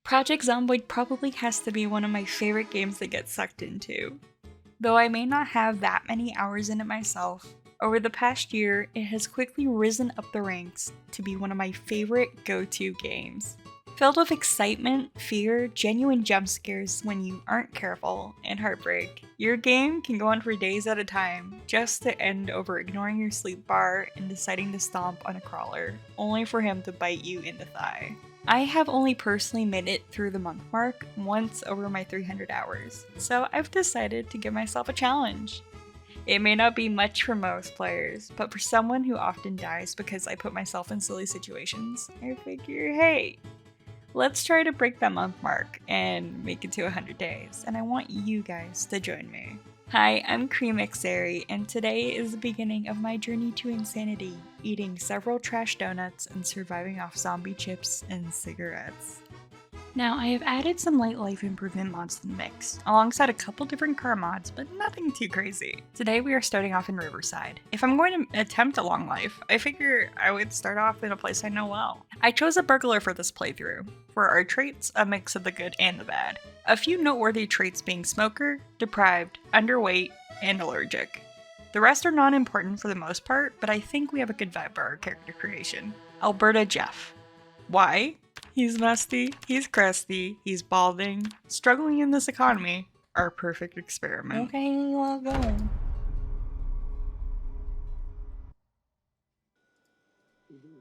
Project Zomboid probably has to be one of my favorite games to get sucked into. Though I may not have that many hours in it myself, over the past year it has quickly risen up the ranks to be one of my favorite go-to games. Filled with excitement, fear, genuine jump scares when you aren't careful, and heartbreak, your game can go on for days at a time, just to end over ignoring your sleep bar and deciding to stomp on a crawler, only for him to bite you in the thigh. I have only personally made it through the month mark once over my 300 hours, so I've decided to give myself a challenge. It may not be much for most players, but for someone who often dies because I put myself in silly situations, I figure, hey, let's try to break that month mark and make it to 100 days, and I want you guys to join me. Hi, I'm CreamxEri, and today is the beginning of my journey to insanity, eating several trash donuts and surviving off zombie chips and cigarettes. Now, I have added some light life improvement mods to the mix, alongside a couple different car mods, but nothing too crazy. Today we are starting off in Riverside. If I'm going to attempt a long life, I figure I would start off in a place I know well. I chose a burglar for this playthrough. For our traits, a mix of the good and the bad. A few noteworthy traits being smoker, deprived, underweight, and allergic. The rest are non-important for the most part, but I think we have a good vibe for our character creation. Alberta Jeff. Why? He's musty, he's crusty, he's balding, struggling in this economy. Our perfect experiment. Okay, well, go.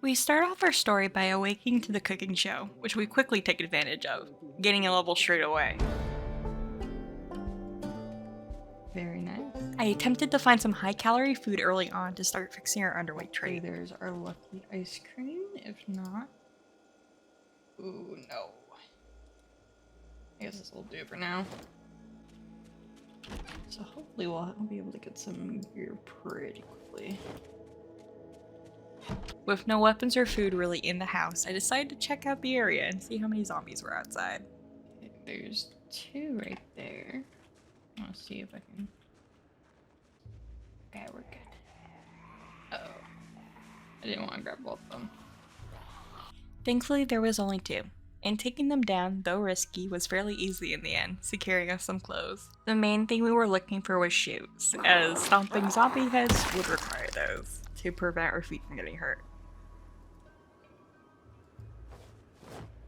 We start off our story by awaking to the cooking show, which we quickly take advantage of, gaining a level straight away. Very nice. I attempted to find some high-calorie food early on to start fixing our underweight trait. Okay, there's our lucky ice cream. If not... Ooh, no. I guess this will do for now. So hopefully we'll be able to get some gear pretty quickly. With no weapons or food really in the house, I decided to check out the area and see how many zombies were outside. Okay, there's two right there. I want to see if I can... Okay, we're good. Uh-oh. I didn't want to grab both of them. Thankfully, there was only two, and taking them down, though risky, was fairly easy in the end, securing us some clothes. The main thing we were looking for was shoes, as stomping zombie heads would require those, to prevent our feet from getting hurt.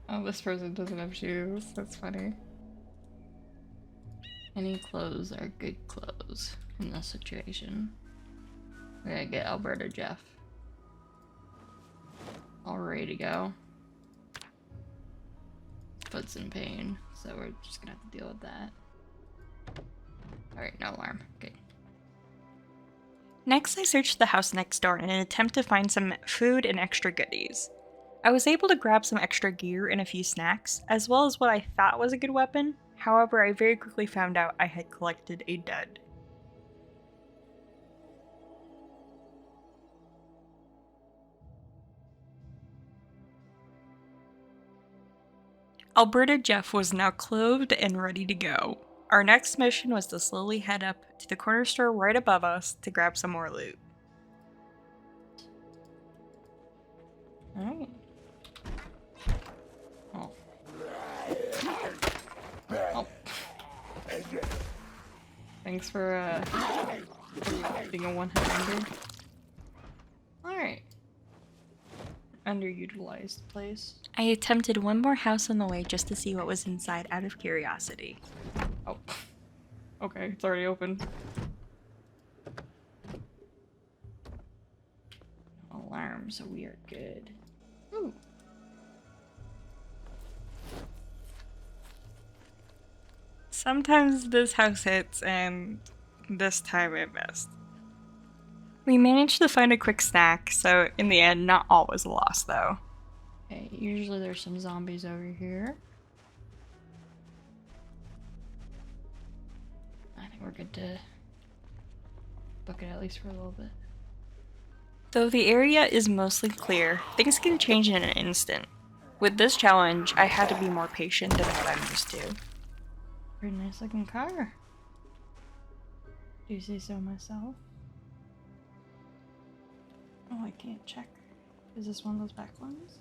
Oh, this person doesn't have shoes. That's funny. Any clothes are good clothes in this situation. We gotta get Alberta Jeff all ready to go. Foot's in pain, so we're just gonna have to deal with that. Alright, no alarm. Okay. Next, I searched the house next door in an attempt to find some food and extra goodies. I was able to grab some extra gear and a few snacks, as well as what I thought was a good weapon. However, I very quickly found out I had collected a dud. Alberta Jeff was now clothed and ready to go. Our next mission was to slowly head up to the corner store right above us to grab some more loot. Alright. Oh. Oh. Thanks for being a one-hit wonder. Alright. Underutilized place. I attempted one more house on the way just to see what was inside out of curiosity. Oh. Okay, it's already open. Alarm, so we are good. Ooh. Sometimes this house hits, and this time it missed. We managed to find a quick snack, so in the end, not all was lost though. Okay, usually there's some zombies over here. I think we're good to book it at least for a little bit. Though the area is mostly clear, things can change in an instant. With this challenge, I had to be more patient than what I'm used to. Pretty nice looking car. Do you say so myself? Oh, I can't check. Is this one of those back ones?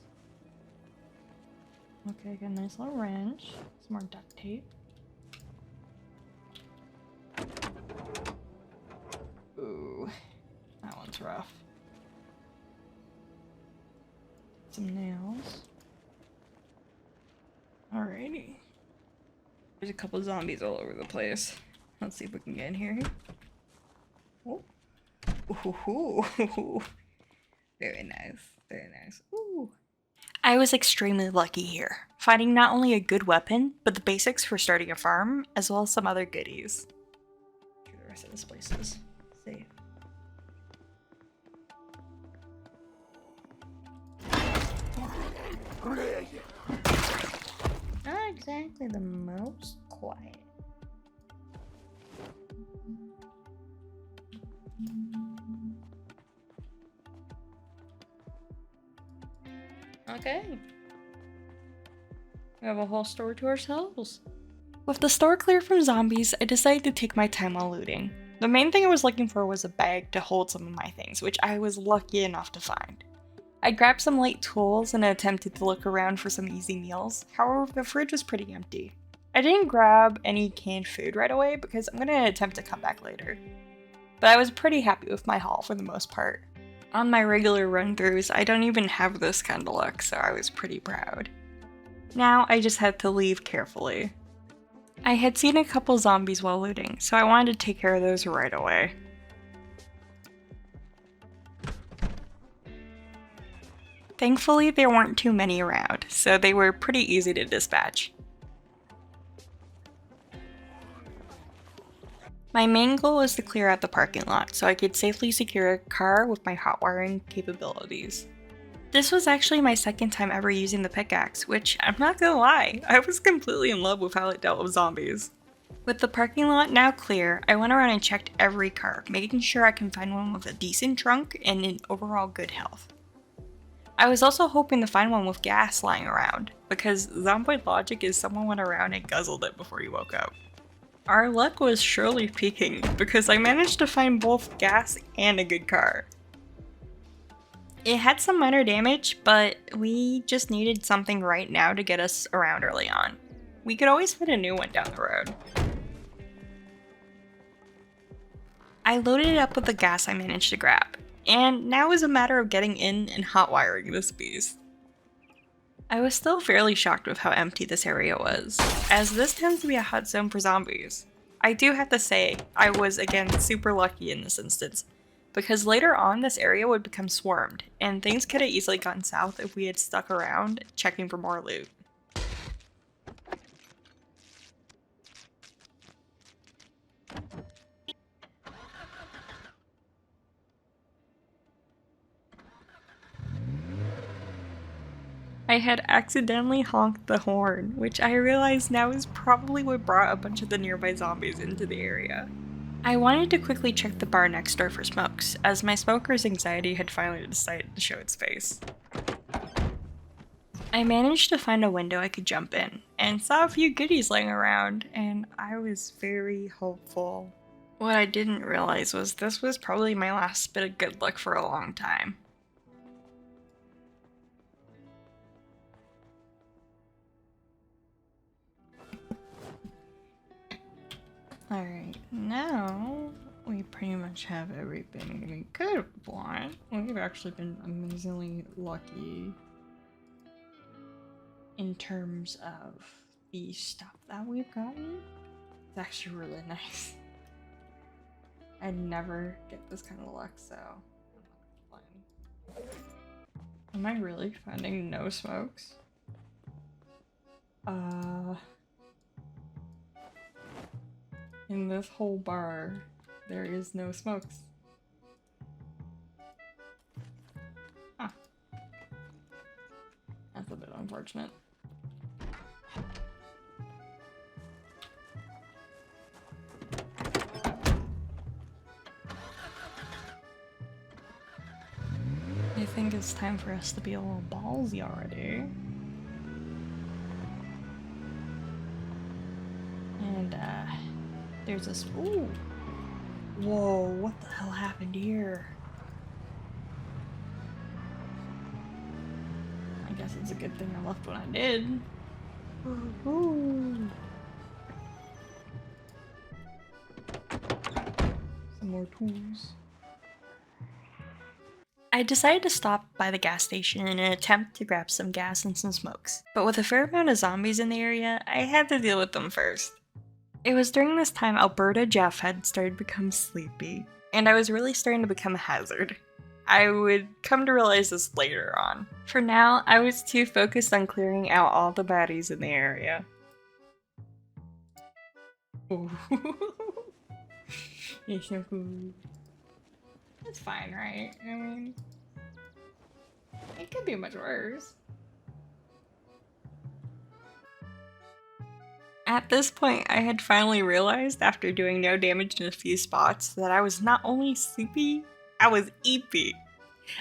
Okay, got a nice little wrench. Some more duct tape. Ooh, that one's rough. Some nails. Alrighty. There's a couple zombies all over the place. Let's see if we can get in here. Oh. Ooh. Very nice. Very nice. Ooh. I was extremely lucky here, finding not only a good weapon, but the basics for starting a farm, as well as some other goodies. Sure, the rest of this place is safe. Not exactly the most quiet. Okay. We have a whole store to ourselves. With the store clear from zombies, I decided to take my time while looting. The main thing I was looking for was a bag to hold some of my things, which I was lucky enough to find. I grabbed some light tools and attempted to look around for some easy meals, however the fridge was pretty empty. I didn't grab any canned food right away because I'm going to attempt to come back later. But I was pretty happy with my haul for the most part. On my regular run-throughs, I don't even have this kind of luck, so I was pretty proud. Now I just had to leave carefully. I had seen a couple zombies while looting, so I wanted to take care of those right away. Thankfully, there weren't too many around, so they were pretty easy to dispatch. My main goal was to clear out the parking lot so I could safely secure a car with my hot wiring capabilities. This was actually my second time ever using the pickaxe, which, I'm not gonna lie, I was completely in love with how it dealt with zombies. With the parking lot now clear, I went around and checked every car, making sure I can find one with a decent trunk and in overall good health. I was also hoping to find one with gas lying around, because Zomboid logic is someone went around and guzzled it before you woke up. Our luck was surely peaking, because I managed to find both gas and a good car. It had some minor damage, but we just needed something right now to get us around early on. We could always fit a new one down the road. I loaded it up with the gas I managed to grab, and now is a matter of getting in and hot wiring this beast. I was still fairly shocked with how empty this area was, as this tends to be a hot zone for zombies. I do have to say, I was again super lucky in this instance, because later on this area would become swarmed, and things could have easily gone south if we had stuck around checking for more loot. I had accidentally honked the horn, which I realize now is probably what brought a bunch of the nearby zombies into the area. I wanted to quickly check the bar next door for smokes, as my smoker's anxiety had finally decided to show its face. I managed to find a window I could jump in, and saw a few goodies laying around, and I was very hopeful. What I didn't realize was this was probably my last bit of good luck for a long time. Alright, now we pretty much have everything we could want. We've actually been amazingly lucky in terms of the stuff that we've gotten. It's actually really nice. I'd never get this kind of luck, so I'm not complaining. Am I really finding no smokes? In this whole bar, there is no smokes. Huh. That's a bit unfortunate. I think it's time for us to be a little ballsy already. And, there's this. Ooh! Whoa, what the hell happened here? I guess it's a good thing I left when I did. Ooh. Some more tools. I decided to stop by the gas station in an attempt to grab some gas and some smokes, but with a fair amount of zombies in the area, I had to deal with them first. It was during this time Alberta Jeff had started to become sleepy, and I was really starting to become a hazard. I would come to realize this later on. For now, I was too focused on clearing out all the baddies in the area. Ooh. It's no good. It's fine, right? I mean, it could be much worse. At this point, I had finally realized, after doing no damage in a few spots, that I was not only sleepy, I was eepy.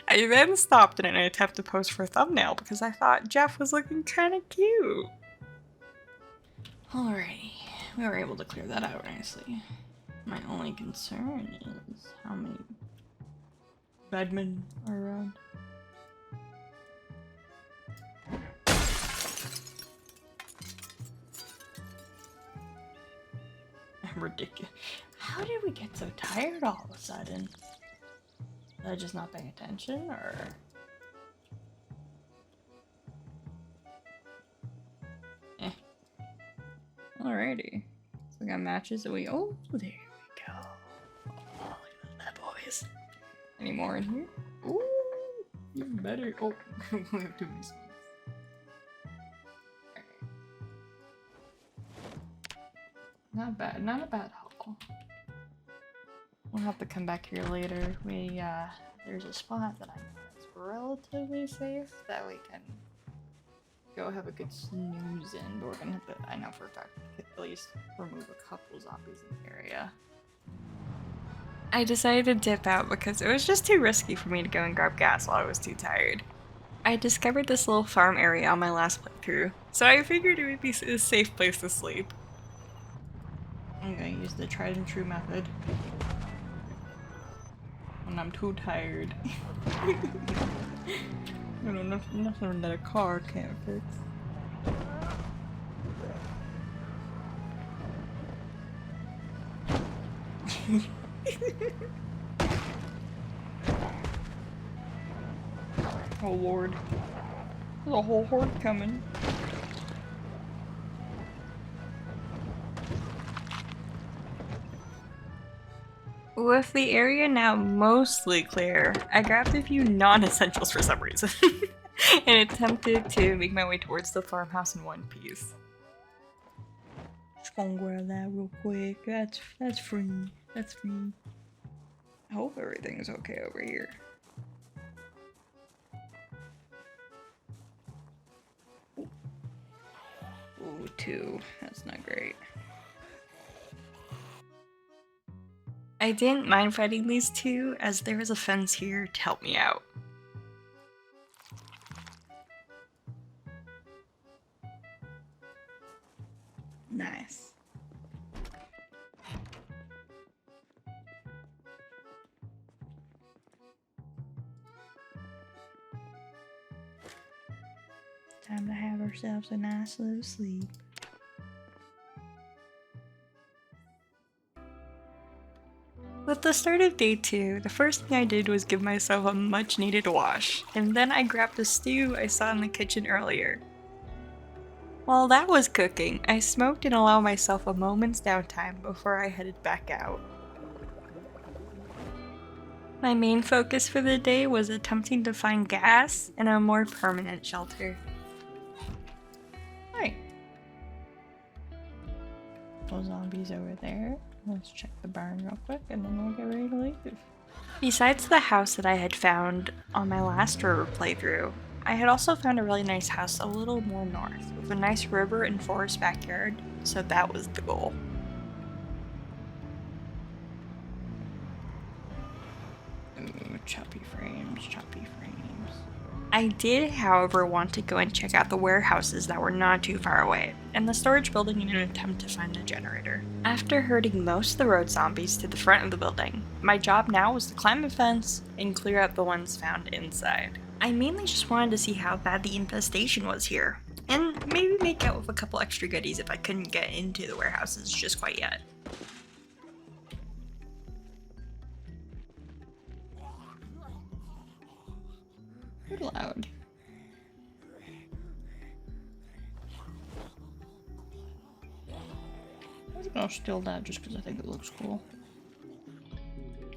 I then stopped in an attempt to pose for a thumbnail because I thought Jeff was looking kinda cute. Alrighty, we were able to clear that out nicely. My only concern is how many badmen are around. Ridiculous. How did we get so tired all of a sudden? Was I just not paying attention, or? Eh. Alrighty. So we got matches that we. Oh, there we go. Oh, look at those bad boys. Any more in here? Ooh, even better. Oh, we have too many spoons. Not bad, not a bad haul. We'll have to come back here later. There's a spot that I know that's relatively safe that we can go have a good snooze in, but we're gonna have to, I know for a fact, at least remove a couple zombies in the area. I decided to dip out because it was just too risky for me to go and grab gas while I was too tired. I discovered this little farm area on my last playthrough, so I figured it would be a safe place to sleep. I'm gonna use the tried and true method when I'm too tired. You know, nothing that a car can't fix. Oh lord, there's a whole horde coming. With the area now mostly clear, I grabbed a few non-essentials for some reason and attempted to make my way towards the farmhouse in one piece. Just gonna grab that real quick. That's free. That's free. I hope everything's okay over here. Ooh, 2. That's not great. I didn't mind fighting these two, as there was a fence here to help me out. Nice. Time to have ourselves a nice little sleep. With the start of day 2, the first thing I did was give myself a much needed wash, and then I grabbed the stew I saw in the kitchen earlier. While that was cooking, I smoked and allowed myself a moment's downtime before I headed back out. My main focus for the day was attempting to find gas and a more permanent shelter. Hi. Those zombies over there. Let's check the barn real quick and then we'll get ready to leave. Besides the house that I had found on my last river playthrough, I had also found a really nice house a little more north, with a nice river and forest backyard, so that was the goal. Ooh, choppy frames, choppy frames. I did, however, want to go and check out the warehouses that were not too far away, and the storage building in an attempt to find a generator. After herding most of the road zombies to the front of the building, my job now was to climb a fence and clear out the ones found inside. I mainly just wanted to see how bad the infestation was here. and maybe make out with a couple extra goodies if I couldn't get into the warehouses just quite yet. You're loud. I was gonna steal that just because I think it looks cool.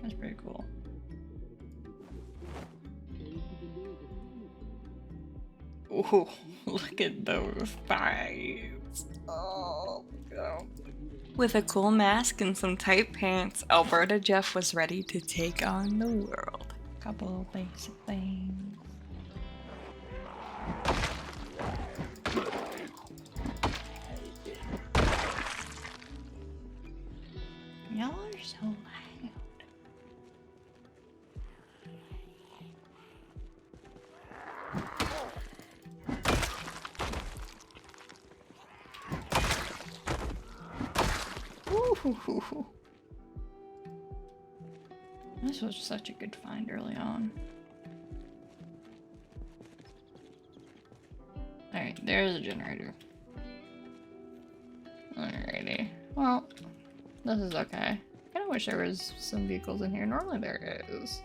That's pretty cool. Ooh, look at those thighs. Oh, God. With a cool mask and some tight pants, Alberta Jeff was ready to take on the world. Couple of basic things. Y'all are so loud. Ooh. This was such a good find early on. Alright, there's a generator. Alrighty. Well, this is okay. I kinda wish there was some vehicles in here. Normally there is.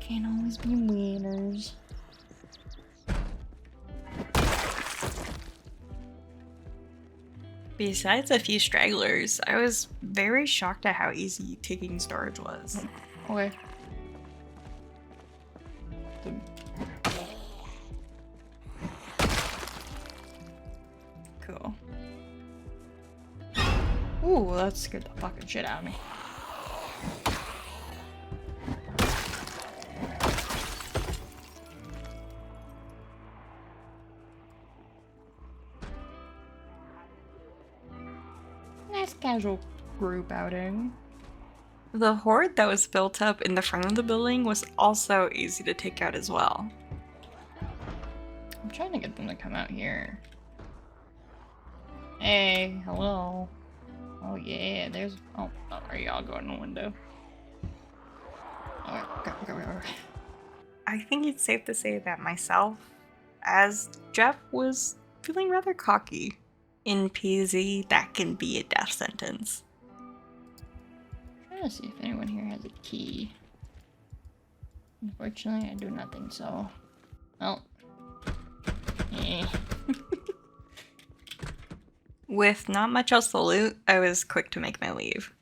Can't always be winners. Besides a few stragglers, I was very shocked at how easy taking storage was. Okay. Cool. Ooh, that scared the fucking shit out of me. Nice casual group outing. The horde that was built up in the front of the building was also easy to take out as well. I'm trying to get them to come out here. Hey, hello. Oh yeah, there's. Oh, are y'all going in the window? Alright, go. I think it's safe to say that myself, as Jeff, was feeling rather cocky. In PZ, that can be a death sentence. Trying to see if anyone here has a key. Unfortunately, I do not think so. Well. Eh. With not much else to loot, I was quick to make my leave.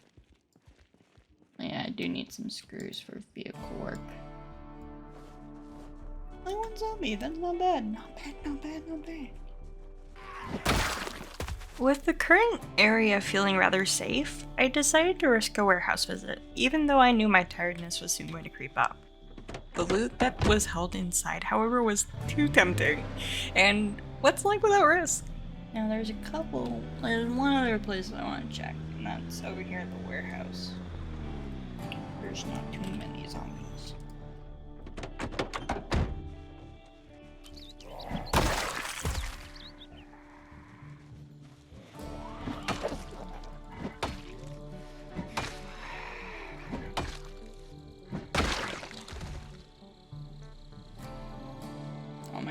Yeah, I do need some screws for vehicle work. Only one zombie, that's not bad. Not bad. With the current area feeling rather safe, I decided to risk a warehouse visit, even though I knew my tiredness was soon going to creep up. The loot that was held inside, however, was too tempting, and what's life without risk? Now there's one other place I want to check, and that's over here at the warehouse. There's not too many zombies.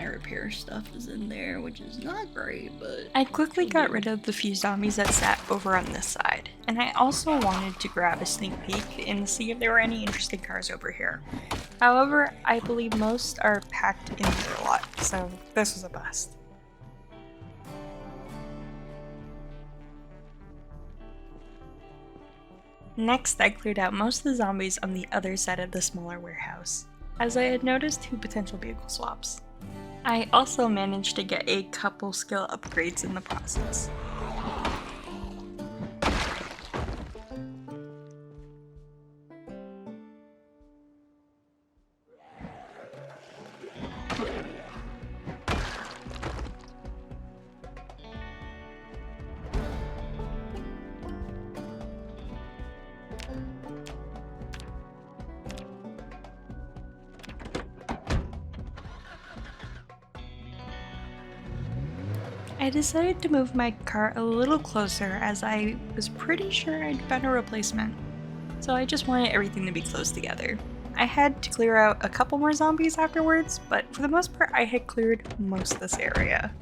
Repair stuff is in there, which is not great, but I quickly got rid of the few zombies that sat over on this side, and I also wanted to grab a sneak peek and see if there were any interesting cars over here. However, I believe most are packed in their lot, so this was a bust. Next, I cleared out most of the zombies on the other side of the smaller warehouse, as I had noticed 2 potential vehicle swaps. I also managed to get a couple skill upgrades in the process. I decided to move my car a little closer as I was pretty sure I'd found a replacement, so I just wanted everything to be close together. I had to clear out a couple more zombies afterwards, but for the most part I had cleared most of this area.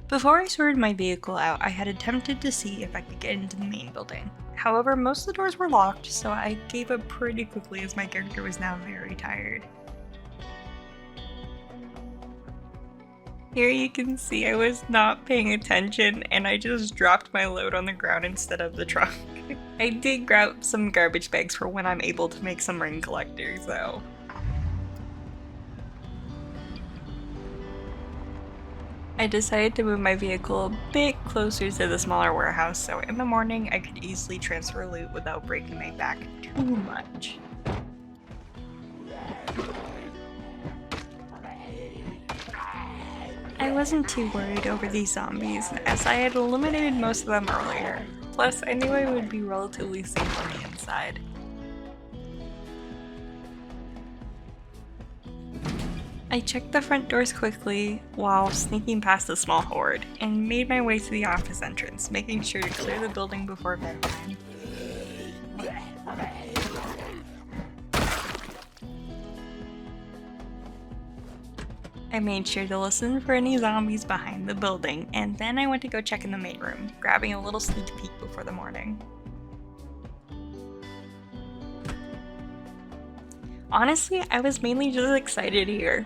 Before I sorted my vehicle out, I had attempted to see if I could get into the main building. However, most of the doors were locked, so I gave up pretty quickly as my character was now very tired. Here you can see I was not paying attention and I just dropped my load on the ground instead of the trunk. I did grab some garbage bags for when I'm able to make some rain collectors though. I decided to move my vehicle a bit closer to the smaller warehouse so in the morning I could easily transfer loot without breaking my back too much. I wasn't too worried over these zombies as I had eliminated most of them earlier, plus I knew I would be relatively safe on the inside. I checked the front doors quickly while sneaking past the small horde, and made my way to the office entrance, making sure to clear the building before bedtime. I made sure to listen for any zombies behind the building, and then I went to go check in the main room, grabbing a little sneak peek before the morning. Honestly, I was mainly just excited here.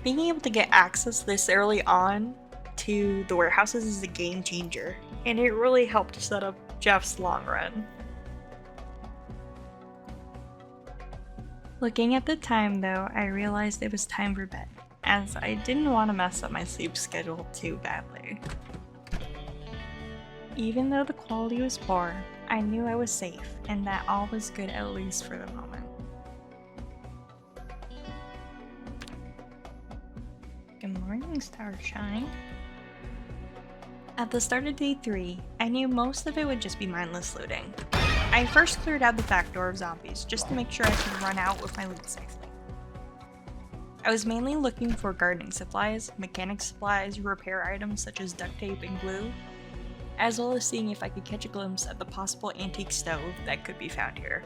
Being able to get access this early on to the warehouses is a game changer, and it really helped set up Jeff's long run. Looking at the time though, I realized it was time for bed, as I didn't want to mess up my sleep schedule too badly. Even though the quality was poor, I knew I was safe, and that all was good at least for the moment. Good morning, Starshine. At the start of day 3, I knew most of it would just be mindless looting. I first cleared out the back door of zombies just to make sure I could run out with my loot safely. I was mainly looking for gardening supplies, mechanic supplies, repair items such as duct tape and glue, as well as seeing if I could catch a glimpse at the possible antique stove that could be found here.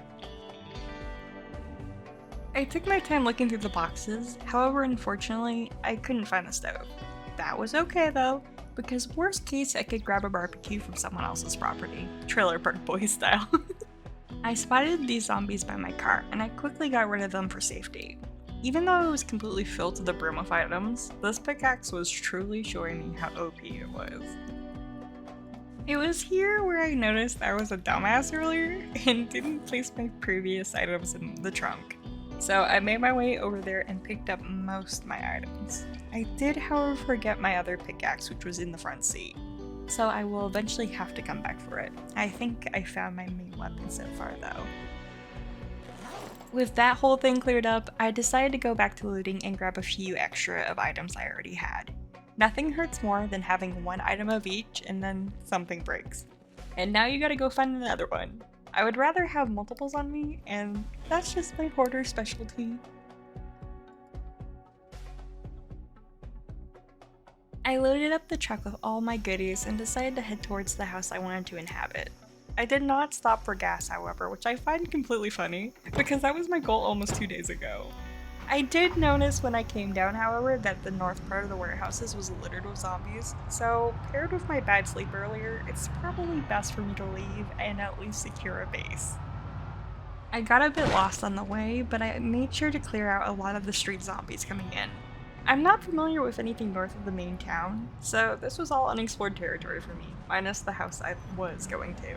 I took my time looking through the boxes, however unfortunately, I couldn't find the stove. That was okay though, because worst case I could grab a barbecue from someone else's property, Trailer Park Boys style. I spotted these zombies by my car and I quickly got rid of them for safety. Even though it was completely filled to the brim with items, this pickaxe was truly showing me how OP it was. It was here where I noticed I was a dumbass earlier and didn't place my previous items in the trunk. So I made my way over there and picked up most of my items. I did however forget my other pickaxe which was in the front seat, so I will eventually have to come back for it. I think I found my main weapon so far though. With that whole thing cleared up, I decided to go back to looting and grab a few extra of items I already had. Nothing hurts more than having one item of each and then something breaks. And now you gotta go find another one. I would rather have multiples on me, and that's just my hoarder specialty. I loaded up the truck with all my goodies and decided to head towards the house I wanted to inhabit. I did not stop for gas, however, which I find completely funny, because that was my goal almost 2 days ago. I did notice when I came down, however, that the north part of the warehouses was littered with zombies, so paired with my bad sleep earlier, it's probably best for me to leave and at least secure a base. I got a bit lost on the way, but I made sure to clear out a lot of the street zombies coming in. I'm not familiar with anything north of the main town, so this was all unexplored territory for me, minus the house I was going to.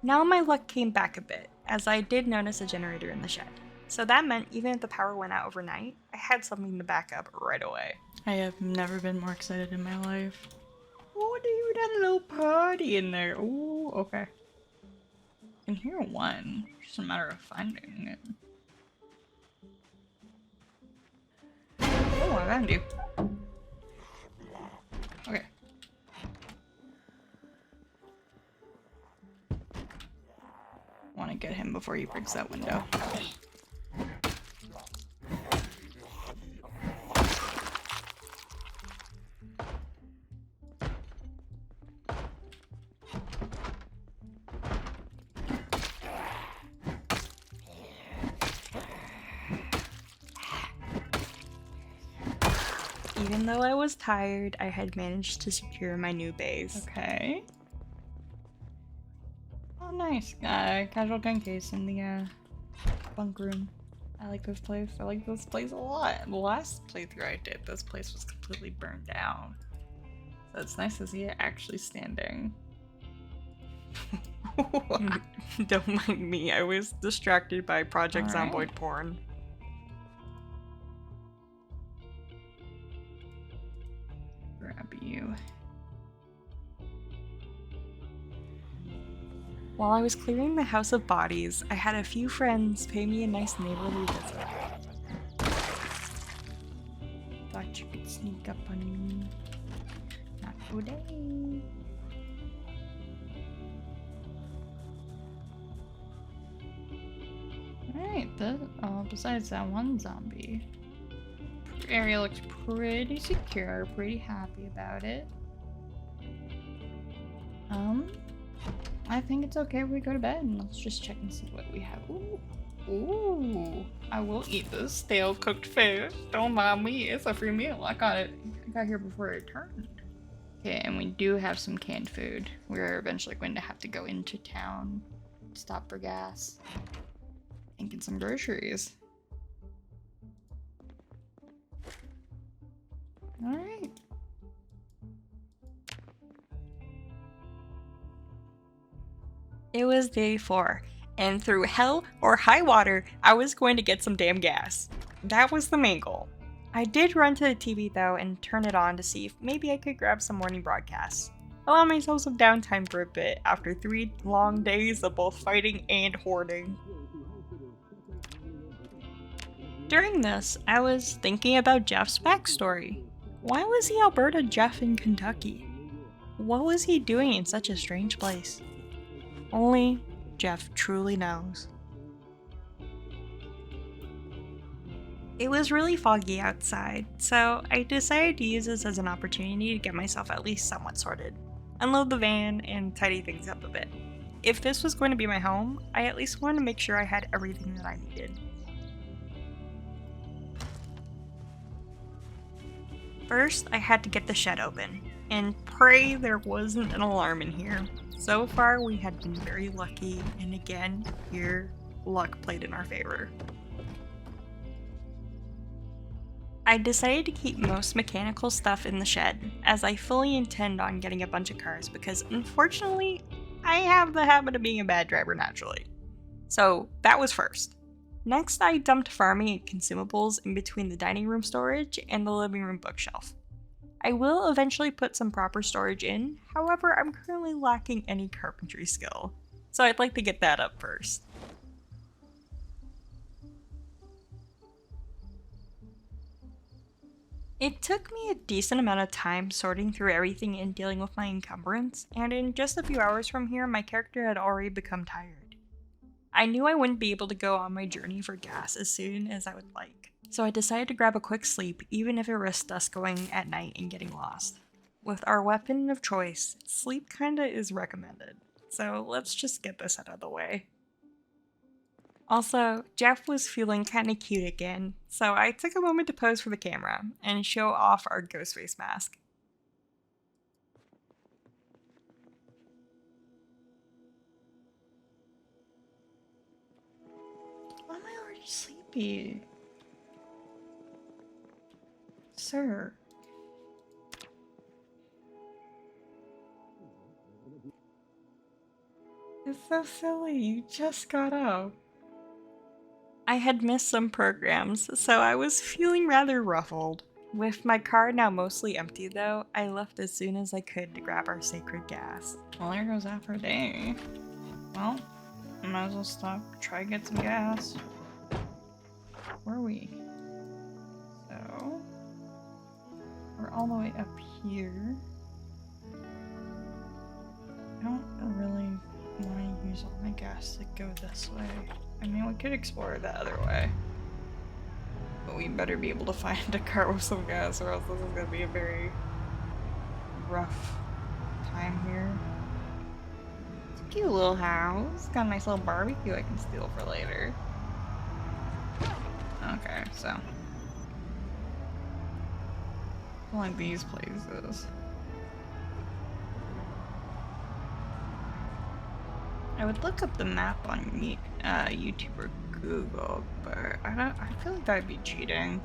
Now my luck came back a bit, as I did notice a generator in the shed. So that meant even if the power went out overnight, I had something to back up right away. I have never been more excited in my life. Oh, dude, had a little party in there. Ooh, okay. I can hear one, just a matter of finding it. Oh, I found you. Okay. before he breaks that window. Even though I was tired, I had managed to secure my new base. Okay. Oh, nice. Casual gun case in the bunk room. I like this place. I like this place a lot. The last playthrough I did, this place was completely burned down. So it's nice to see it actually standing. Don't mind me. I was distracted by Project Zomboid porn. Grab you. While I was clearing the House of Bodies, I had a few friends pay me a nice neighborly visit. Thought you could sneak up on me. Not today. Alright, besides that one zombie, the area looks pretty secure, pretty happy about it. I think it's okay if we go to bed and let's just check and see what we have. Ooh, I will eat this stale cooked fish. Don't mind me, it's a free meal. I got here before it turned. Okay, and we do have some canned food. We're eventually going to have to go into town, stop for gas, and get some groceries. Alright. It was day 4, and through hell or high water, I was going to get some damn gas. That was the main goal. I did run to the TV though and turn it on to see if maybe I could grab some morning broadcasts. Allow myself some downtime for a bit after 3 long days of both fighting and hoarding. During this, I was thinking about Jeff's backstory. Why was he Alberta Jeff in Kentucky? What was he doing in such a strange place? Only Jeff truly knows. It was really foggy outside, so I decided to use this as an opportunity to get myself at least somewhat sorted, unload the van, and tidy things up a bit. If this was going to be my home, I at least wanted to make sure I had everything that I needed. First, I had to get the shed open, and pray there wasn't an alarm in here. So far, we had been very lucky, and again, here, luck played in our favor. I decided to keep most mechanical stuff in the shed, as I fully intend on getting a bunch of cars because unfortunately, I have the habit of being a bad driver naturally. So that was first. Next, I dumped farming and consumables in between the dining room storage and the living room bookshelf. I will eventually put some proper storage in, however, I'm currently lacking any carpentry skill, so I'd like to get that up first. It took me a decent amount of time sorting through everything and dealing with my encumbrance, and in just a few hours from here, my character had already become tired. I knew I wouldn't be able to go on my journey for gas as soon as I would like, so I decided to grab a quick sleep even if it risked us going at night and getting lost. With our weapon of choice, sleep kinda is recommended, so let's just get this out of the way. Also, Jeff was feeling kinda cute again, so I took a moment to pose for the camera and show off our ghost face mask. Why am I already sleepy? Sir. It's so silly, you just got up. I had missed some programs, so I was feeling rather ruffled. With my car now mostly empty though, I left as soon as I could to grab our sacred gas. Well, there goes half our day. Well, might as well stop, try to get some gas. Where are we? So, we're all the way up here. I don't really want to use all my gas to go this way. I mean, we could explore the other way. But we better be able to find a car with some gas, or else this is gonna be a very rough time here. It's a cute little house. Got a nice little barbecue I can steal for later. Okay, so. Like these places. I would look up the map on YouTube or Google, but I feel like that'd be cheating.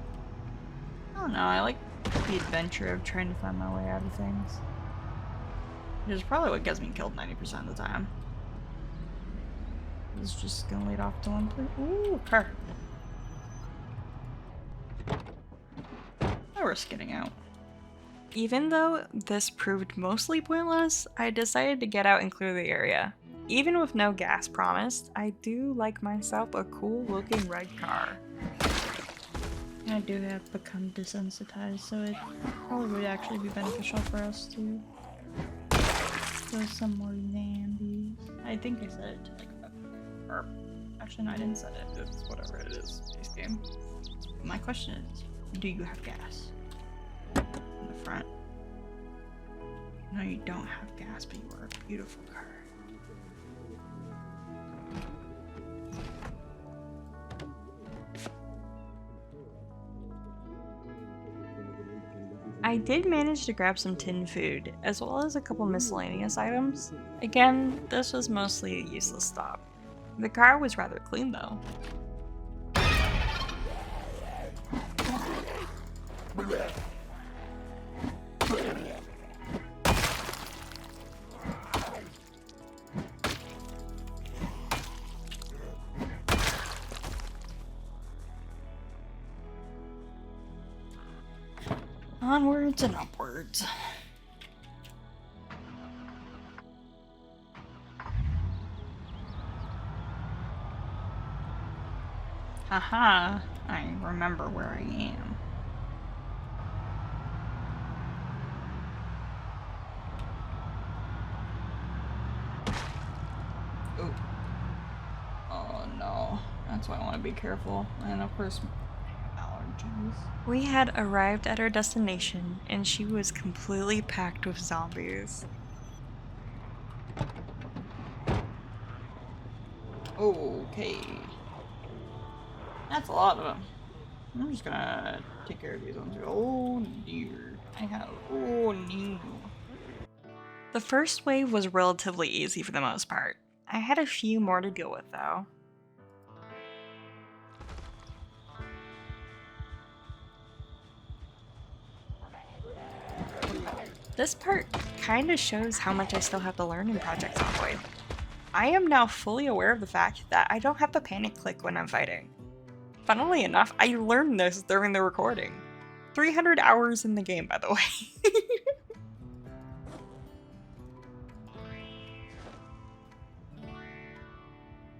I don't know, I like the adventure of trying to find my way out of things. Which is probably what gets me killed 90% of the time. It's just gonna lead off to one place. Ooh, car. No risk getting out. Even though this proved mostly pointless, I decided to get out and clear the area. Even with no gas promised, I do like myself a cool looking red car. I do have become desensitized, so it probably would actually be beneficial for us to go some more zombies. I think I said it to like or actually no, I didn't set it. It's whatever it is, base game. My question is, do you have gas? In the front. No, you don't have gas, but you are a beautiful car. I did manage to grab some tinned food, as well as a couple miscellaneous items. Again, this was mostly a useless stop. The car was rather clean though. Onwards and upwards. Haha, I remember where I am. Ooh. Oh no, that's why I want to be careful. And of course, allergies. We had arrived at our destination, and she was completely packed with zombies. Okay. That's a lot of them. I'm just gonna take care of these ones. Oh dear. Oh no. The first wave was relatively easy for the most part. I had a few more to deal with though. This part kinda shows how much I still have to learn in Project Zomboid. I am now fully aware of the fact that I don't have to panic click when I'm fighting. Funnily enough, I learned this during the recording. 300 hours in the game, by the way.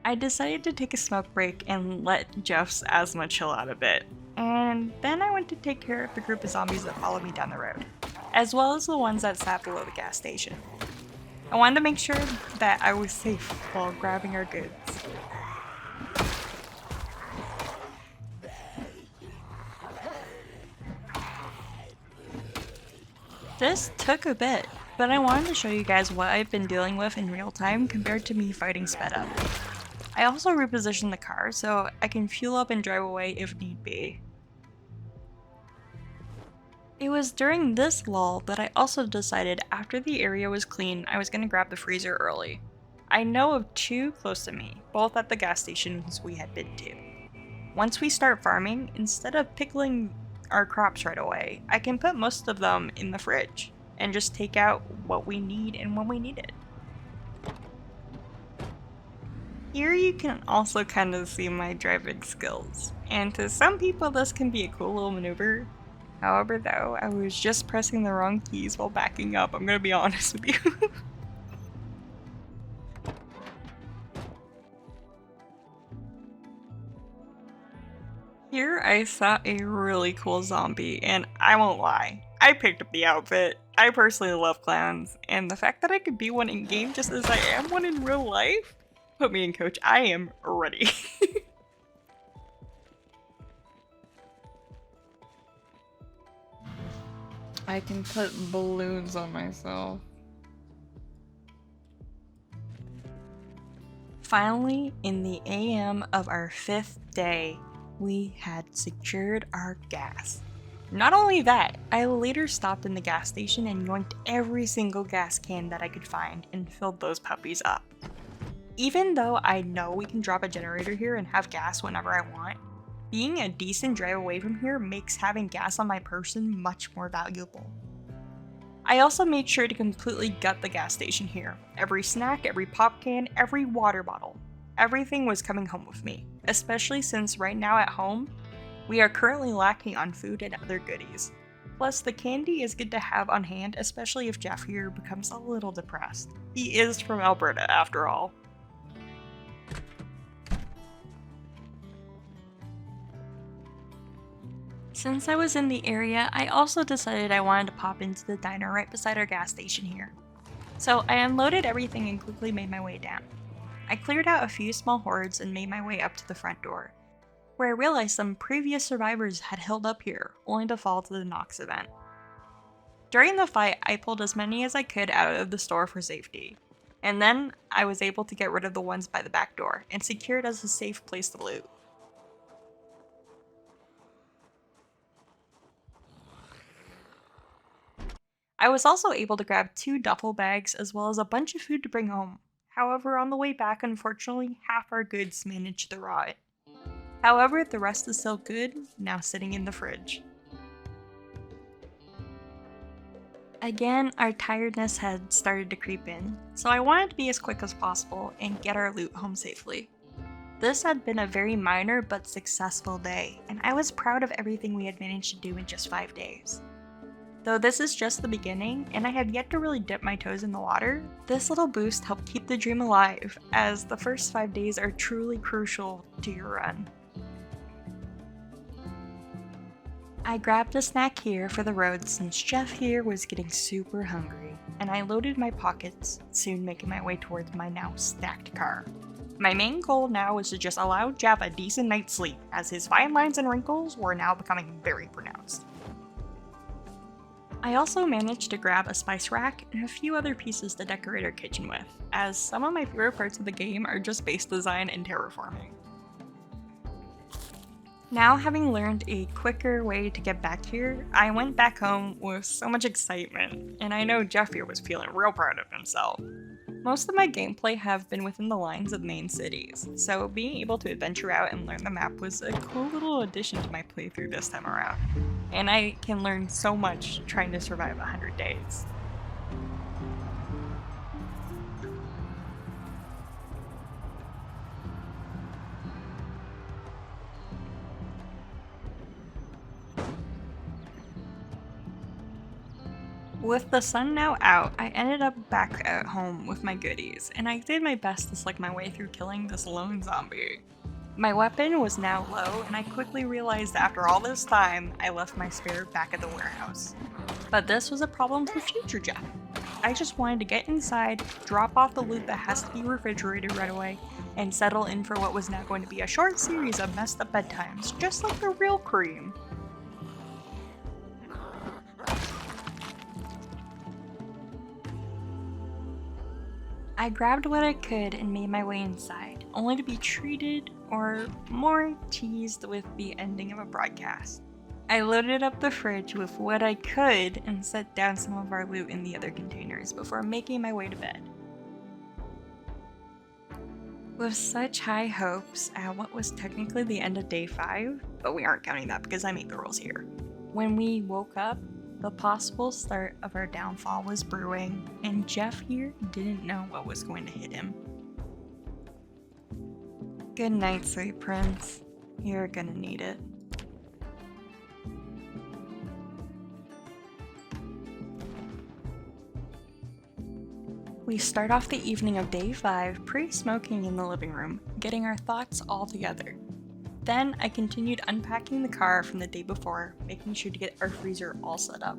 I decided to take a smoke break and let Jeff's asthma chill out a bit. And then I went to take care of the group of zombies that followed me down the road, as well as the ones that sat below the gas station. I wanted to make sure that I was safe while grabbing our goods. This took a bit, but I wanted to show you guys what I've been dealing with in real time compared to me fighting sped up. I also repositioned the car so I can fuel up and drive away if need be. It was during this lull that I also decided after the area was clean I was going to grab the freezer early. I know of two close to me, both at the gas stations we had been to. Once we start farming, instead of pickling our crops right away, I can put most of them in the fridge and just take out what we need and when we need it. Here you can also kind of see my driving skills, and to some people this can be a cool little maneuver. However though, I was just pressing the wrong keys while backing up, I'm gonna be honest with you. Here I saw a really cool zombie, and I won't lie, I picked up the outfit. I personally love clowns, and the fact that I could be one in game just as I am one in real life, Put me in, coach. I am ready. I can put balloons on myself. Finally, in the AM of our 5th day, we had secured our gas. Not only that, I later stopped in the gas station and yoinked every single gas can that I could find and filled those puppies up. Even though I know we can drop a generator here and have gas whenever I want, being a decent drive away from here makes having gas on my person much more valuable. I also made sure to completely gut the gas station here. Every snack, every pop can, every water bottle. Everything was coming home with me, especially since right now at home, we are currently lacking on food and other goodies. Plus, the candy is good to have on hand, especially if Jeff here becomes a little depressed. He is from Alberta after all. Since I was in the area, I also decided I wanted to pop into the diner right beside our gas station here. So I unloaded everything and quickly made my way down. I cleared out a few small hordes and made my way up to the front door, where I realized some previous survivors had held up here, only to fall to the Nox event. During the fight, I pulled as many as I could out of the store for safety, and then I was able to get rid of the ones by the back door and secure it as a safe place to loot. I was also able to grab 2 duffel bags as well as a bunch of food to bring home. However, on the way back, unfortunately, half our goods managed to rot. However, the rest is still good, now sitting in the fridge. Again, our tiredness had started to creep in, so I wanted to be as quick as possible and get our loot home safely. This had been a very minor but successful day, and I was proud of everything we had managed to do in just 5 days. Though this is just the beginning, and I have yet to really dip my toes in the water, this little boost helped keep the dream alive, as the first 5 days are truly crucial to your run. I grabbed a snack here for the road since Jeff here was getting super hungry, and I loaded my pockets, soon making my way towards my now stacked car. My main goal now was to just allow Jeff a decent night's sleep, as his fine lines and wrinkles were now becoming very pronounced. I also managed to grab a spice rack and a few other pieces to decorate our kitchen with, as some of my favorite parts of the game are just base design and terraforming. Now, having learned a quicker way to get back here, I went back home with so much excitement, and I know Jeff here was feeling real proud of himself. Most of my gameplay have been within the lines of main cities, so being able to adventure out and learn the map was a cool little addition to my playthrough this time around. And I can learn so much trying to survive 100 days. With the sun now out, I ended up back at home with my goodies, and I did my best to slug my way through killing this lone zombie. My weapon was now low, and I quickly realized that after all this time, I left my spare back at the warehouse. But this was a problem for future Jeff. I just wanted to get inside, drop off the loot that has to be refrigerated right away, and settle in for what was now going to be a short series of messed up bedtimes, just like the real Cream. I grabbed what I could and made my way inside, only to be treated, or more teased, with the ending of a broadcast. I loaded up the fridge with what I could and set down some of our loot in the other containers before making my way to bed. With such high hopes at what was technically the end of day 5, but we aren't counting that because I made the rules here. When we woke up, the possible start of our downfall was brewing, and Jeff here didn't know what was going to hit him. Good night, sweet prince. You're gonna need it. We start off the evening of day 5 pre-smoking in the living room, getting our thoughts all together. Then I continued unpacking the car from the day before, making sure to get our freezer all set up.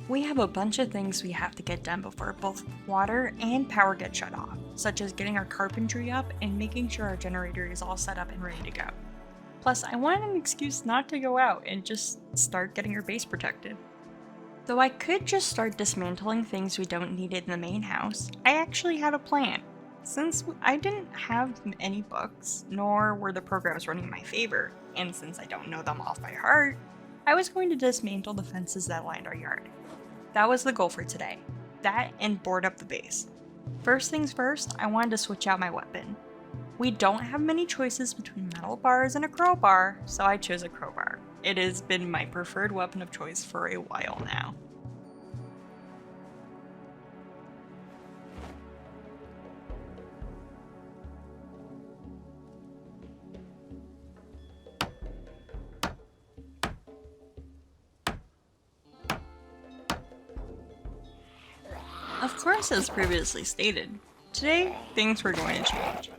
We have a bunch of things we have to get done before both water and power get shut off, such as getting our carpentry up and making sure our generator is all set up and ready to go. Plus, I wanted an excuse not to go out and just start getting our base protected. Though I could just start dismantling things we don't need in the main house, I actually had a plan. Since I didn't have any books, nor were the programs running in my favor, and since I don't know them off by heart, I was going to dismantle the fences that lined our yard. That was the goal for today. That and board up the base. First things first, I wanted to switch out my weapon. We don't have many choices between metal bars and a crowbar, so I chose a crowbar. It has been my preferred weapon of choice for a while now. Of course, as previously stated, today things were going to change.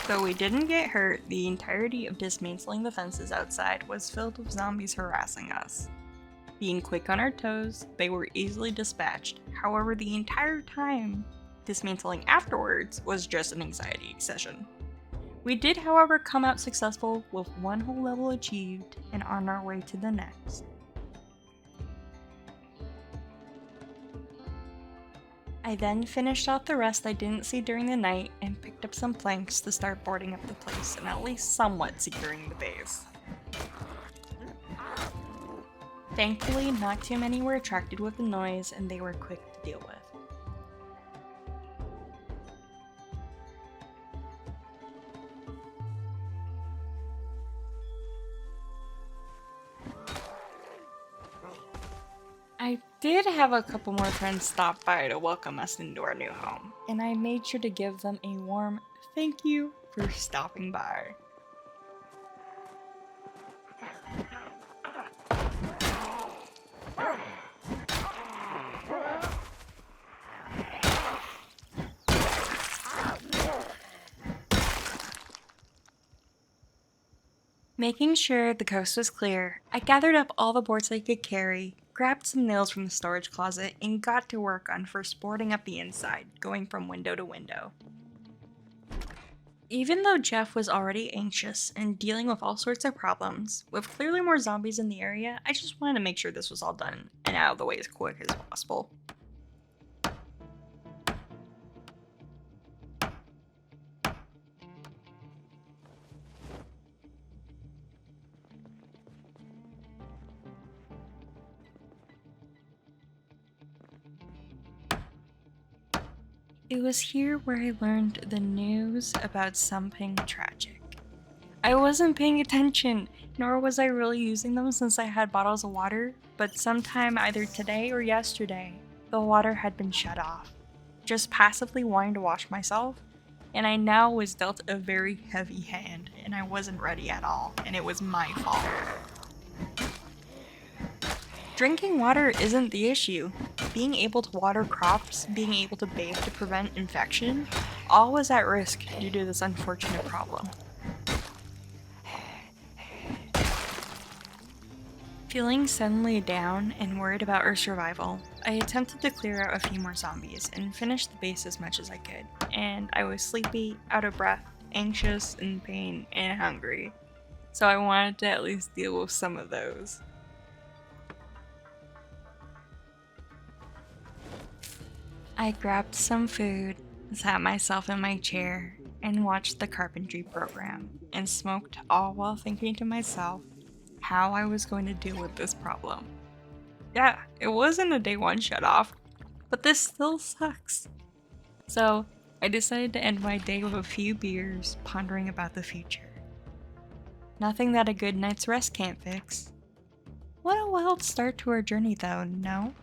Though we didn't get hurt, the entirety of dismantling the fences outside was filled with zombies harassing us. Being quick on our toes, they were easily dispatched. However, the entire time, dismantling afterwards was just an anxiety session. We did, however, come out successful with one whole level achieved and on our way to the next. I then finished off the rest I didn't see during the night and picked up some planks to start boarding up the place and at least somewhat securing the base. Thankfully, not too many were attracted with the noise and they were quick to deal with. I did have a couple more friends stop by to welcome us into our new home, and I made sure to give them a warm thank you for stopping by. Making sure the coast was clear, I gathered up all the boards I could carry, grabbed some nails from the storage closet, and got to work on first boarding up the inside, going from window to window. Even though Jeff was already anxious and dealing with all sorts of problems, with clearly more zombies in the area, I just wanted to make sure this was all done and out of the way as quick as possible. It was here where I learned the news about something tragic. I wasn't paying attention, nor was I really using them since I had bottles of water, but sometime either today or yesterday, the water had been shut off. Just passively wanting to wash myself, and I now was dealt a very heavy hand, and I wasn't ready at all, and it was my fault. Drinking water isn't the issue. Being able to water crops, being able to bathe to prevent infection, all was at risk due to this unfortunate problem. Feeling suddenly down and worried about our survival, I attempted to clear out a few more zombies and finish the base as much as I could, and I was sleepy, out of breath, anxious, in pain, and hungry, so I wanted to at least deal with some of those. I grabbed some food, sat myself in my chair, and watched the carpentry program, and smoked all while thinking to myself how I was going to deal with this problem. Yeah, it wasn't a day one shut off, but this still sucks. So I decided to end my day with a few beers, pondering about the future. Nothing that a good night's rest can't fix. What a wild start to our journey though, no?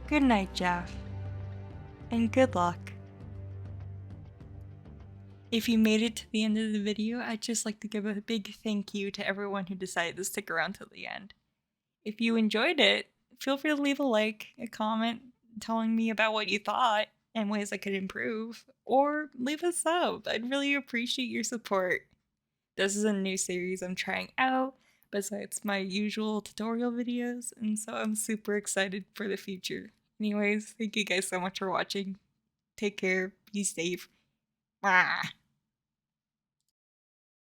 Good night, Jeff. And good luck. If you made it to the end of the video, I'd just like to give a big thank you to everyone who decided to stick around till the end. If you enjoyed it, feel free to leave a like, a comment telling me about what you thought and ways I could improve, or leave a sub. I'd really appreciate your support. This is a new series I'm trying out, besides my usual tutorial videos, and so I'm super excited for the future. Anyways, thank you guys so much for watching. Take care, be safe. Bye.